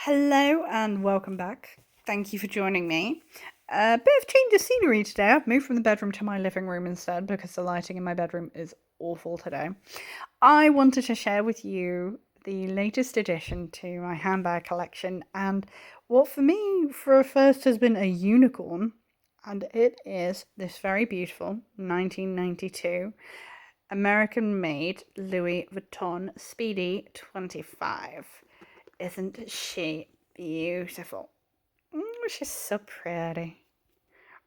Hello and welcome back. Thank you for joining me. A bit of change of scenery today. I've moved from the bedroom to my living room instead because the lighting in my bedroom is awful today. I wanted to share with you the latest addition to my handbag collection and what for me for a first has been a unicorn, and it is this very beautiful 1992 American made Louis Vuitton Speedy 25. Isn't she beautiful? She's so pretty.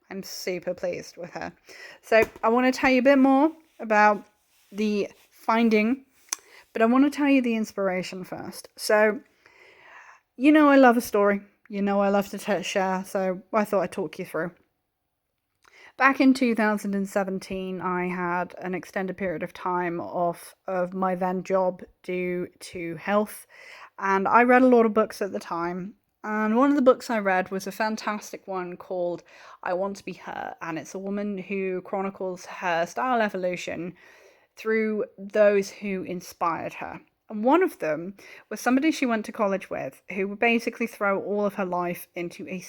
I'm super pleased with her. So I want to tell you a bit more about the finding, but I want to tell you the inspiration first. So, I love a story. I love to share. So I thought I'd talk you through. Back in 2017, I had an extended period of time off of my then job due to health, and I read a lot of books at the time. And one of the books I read was a fantastic one called I Want to Be Her, and it's a woman who chronicles her style evolution through those who inspired her. And one of them was somebody she went to college with who would basically throw all of her life into a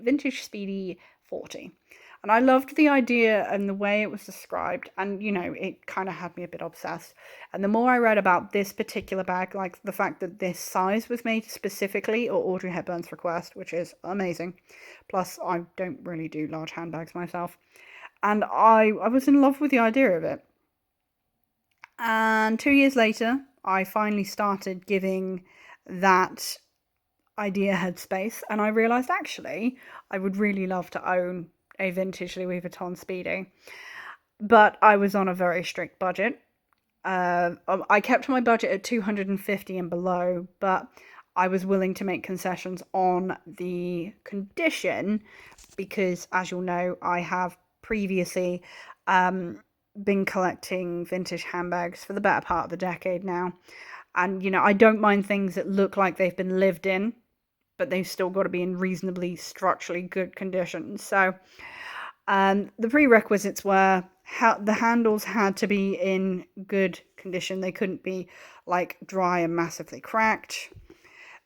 vintage speedy 40. And I loved the idea and the way it was described. And, it kind of had me a bit obsessed. And the more I read about this particular bag, like the fact that this size was made specifically at Audrey Hepburn's request, which is amazing. Plus, I don't really do large handbags myself. And I was in love with the idea of it. And 2 years later, I finally started giving that idea headspace. And I realized actually, I would really love to own a vintage Louis Vuitton Speedy, but I was on a very strict budget. I kept my budget at 250 and below, but I was willing to make concessions on the condition because, as you'll know, I have previously been collecting vintage handbags for the better part of the decade now. And, I don't mind things that look like they've been lived in, but they've still got to be in reasonably structurally good condition. So the prerequisites were the handles had to be in good condition. They couldn't be like dry and massively cracked.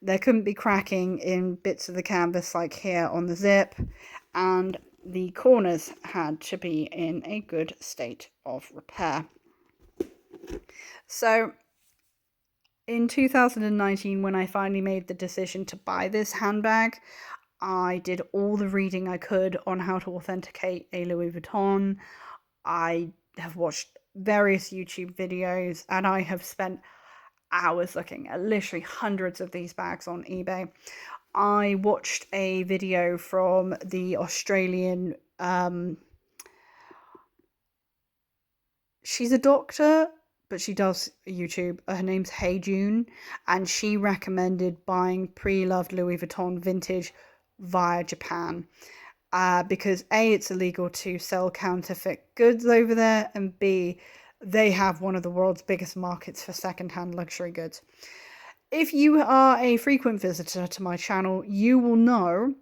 There couldn't be cracking in bits of the canvas like here on the zip. And the corners had to be in a good state of repair. So in 2019, when I finally made the decision to buy this handbag, I did all the reading I could on how to authenticate a Louis Vuitton. I have watched various YouTube videos, and I have spent hours looking at literally hundreds of these bags on eBay. I watched a video from the Australian, she's a doctor, but she does YouTube. Her name's Hey June, and she recommended buying pre-loved Louis Vuitton vintage via Japan. Because A, it's illegal to sell counterfeit goods over there, and B, they have one of the world's biggest markets for secondhand luxury goods. If you are a frequent visitor to my channel, you will know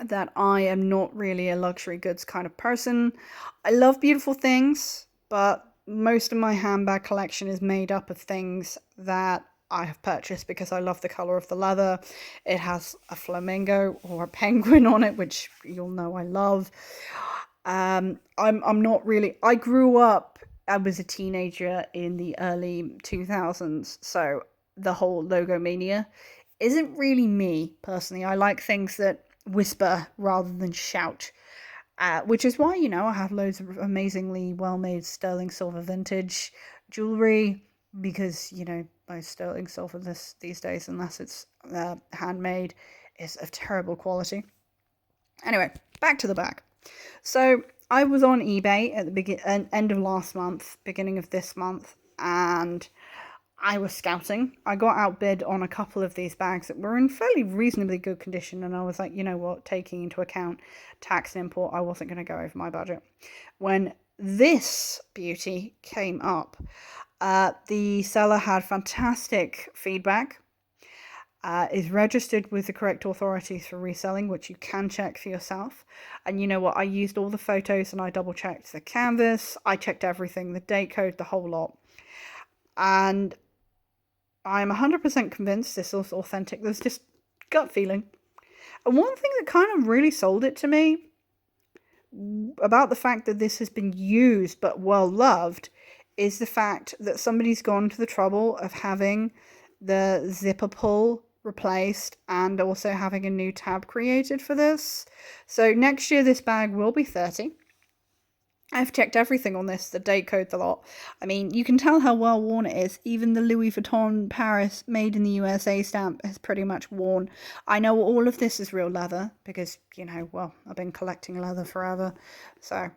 that I am not really a luxury goods kind of person. I love beautiful things, but most of my handbag collection is made up of things that I have purchased because I love the color of the leather. It has a flamingo or a penguin on it, which you'll know I love. I'm not really. I grew up. I was a teenager in the early 2000s, so the whole logo mania isn't really me personally. I like things that whisper rather than shout. Which is why, I have loads of amazingly well-made sterling silver vintage jewelry because, most sterling silver these days, unless it's handmade, is of terrible quality. Anyway, back to the bag. So I was on eBay at the end of last month, beginning of this month, and I was scouting. I got outbid on a couple of these bags that were in fairly reasonably good condition, and I was like, you know what, taking into account tax and import, I wasn't going to go over my budget. When this beauty came up, the seller had fantastic feedback, is registered with the correct authorities for reselling, which you can check for yourself. And you know what, I used all the photos and I double checked the canvas, I checked everything, the date code, the whole lot. And I'm 100% convinced this is authentic. There's just Gut feeling. And one thing that kind of really sold it to me about the fact that this has been used but well loved is the fact that somebody's gone to the trouble of having the zipper pull replaced and also having a new tab created for this. So next year this bag will be 30. I've checked everything on this, the date code, the lot. I mean, you can tell how well worn it is. Even the Louis Vuitton Paris made in the USA stamp is pretty much worn. I know all of this is real leather because, you know, well, I've been collecting leather forever. So,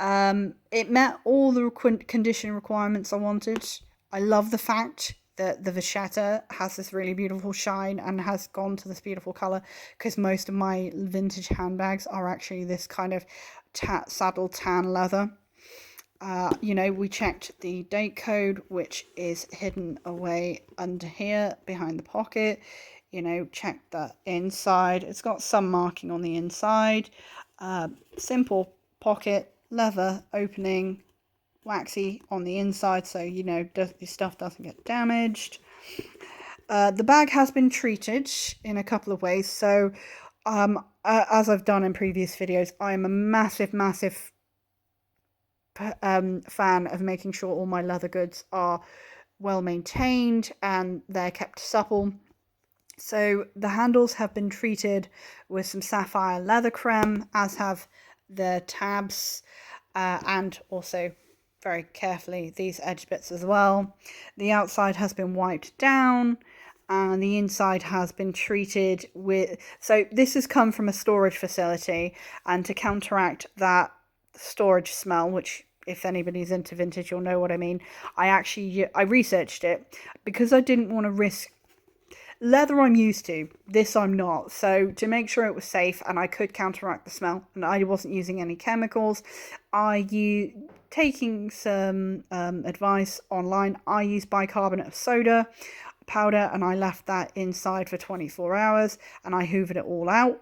it met all the condition requirements I wanted. I love the fact that the vachetta has this really beautiful shine and has gone to this beautiful colour, because most of my vintage handbags are actually this kind of saddle tan leather. You know, we checked the date code, which is hidden away under here behind the pocket. You know, checked the inside. It's got some marking on the inside. Simple pocket, leather opening, waxy on the inside, so you know your stuff doesn't get damaged. The bag has been treated in a couple of ways. So as I've done in previous videos, I am a massive fan of making sure all my leather goods are well maintained and they're kept supple. So the handles have been treated with some sapphire leather creme, as have the tabs, and also very carefully these edge bits as well. The outside has been wiped down and the inside has been treated with, so this has come from a storage facility, and to counteract that storage smell, which if anybody's into vintage you'll know what I mean, I researched it because I didn't want to risk leather. I'm used to, this I'm not, so to make sure it was safe and I could counteract the smell and I wasn't using any chemicals, taking some advice online, I used bicarbonate of soda powder and I left that inside for 24 hours and I hoovered it all out.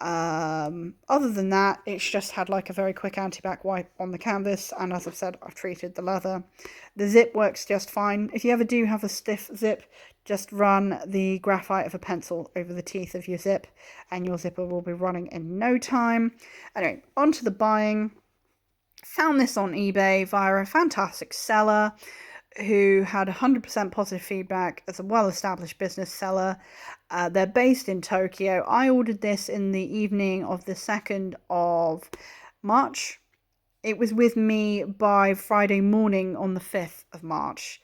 Other than that, it's just had like a very quick anti-bac wipe on the canvas, and as I've said, I've treated the leather. The zip works just fine. If you ever do have a stiff zip, just run the graphite of a pencil over the teeth of your zip and your zipper will be running in no time. Anyway, on to the buying. Found this on eBay via a fantastic seller who had 100% positive feedback as a well-established business seller. They're based in Tokyo. I ordered this in the evening of the 2nd of March. It was with me by Friday morning on the 5th of March.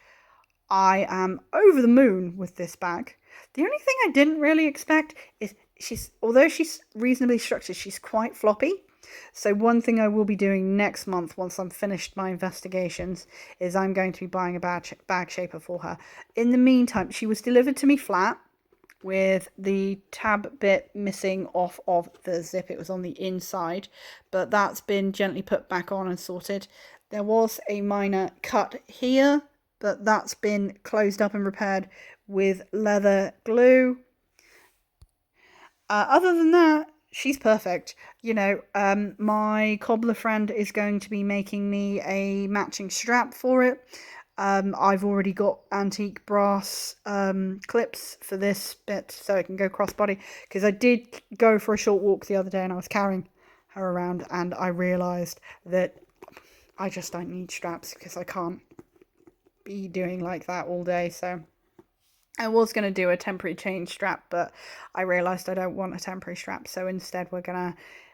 I am over the moon with this bag. The only thing I didn't really expect is although she's reasonably structured, she's quite floppy. So one thing I will be doing next month, once I'm finished my investigations, is I'm going to be buying a bag shaper for her. In the meantime, she was delivered to me flat with the tab bit missing off of the zip. It was on the inside, but that's been gently put back on and sorted. There was a minor cut here, but that's been closed up and repaired with leather glue. Other than that, she's perfect. You know, my cobbler friend is going to be making me a matching strap for it. I've already got antique brass clips for this bit so it can go crossbody, because I did go for a short walk the other day and I was carrying her around and I realised that I just don't need straps because I can't be doing like that all day. So I was going to do a temporary chain strap, but I realised I don't want a temporary strap, so instead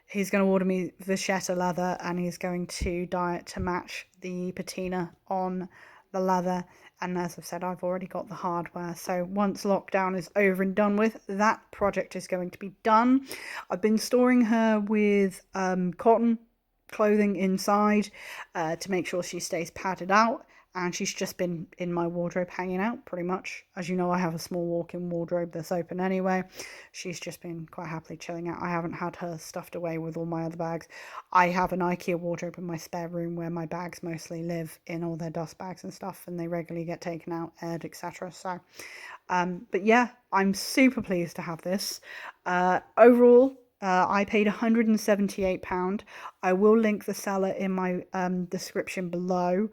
he's going to order me vachetta leather and he's going to dye it to match the patina on the leather. And as I've said, I've already got the hardware, so once lockdown is over and done with, that project is going to be done. I've been storing her with cotton clothing inside to make sure she stays padded out, and she's just been in my wardrobe hanging out pretty much. As you know, I have a small walk-in wardrobe that's open anyway. She's just been quite happily chilling out. I haven't had her stuffed away with all my other bags. I have an IKEA wardrobe in my spare room where my bags mostly live, in all their dust bags and stuff, and they regularly get taken out, aired, etc. So but yeah, I'm super pleased to have this. Overall, I paid £178. I will link the seller in my description below.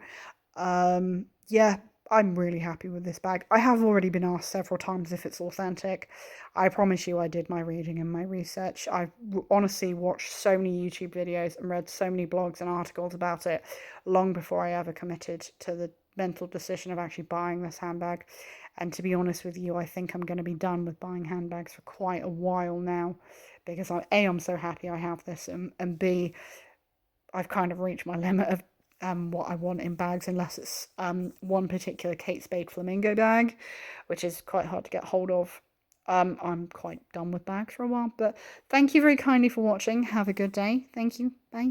Yeah, I'm really happy with this bag. I have already been asked several times if it's authentic. I promise you I did my reading and my research. I've honestly watched so many YouTube videos and read so many blogs and articles about it long before I ever committed to the mental decision of actually buying this handbag. And to be honest with you, I think I'm going to be done with buying handbags for quite a while now, because I'm so happy I have this, and B, I've kind of reached my limit of what I want in bags, unless it's one particular Kate Spade flamingo bag, which is quite hard to get hold of. I'm quite done with bags for a while, but thank you very kindly for watching. Have a good day. Thank you. Bye.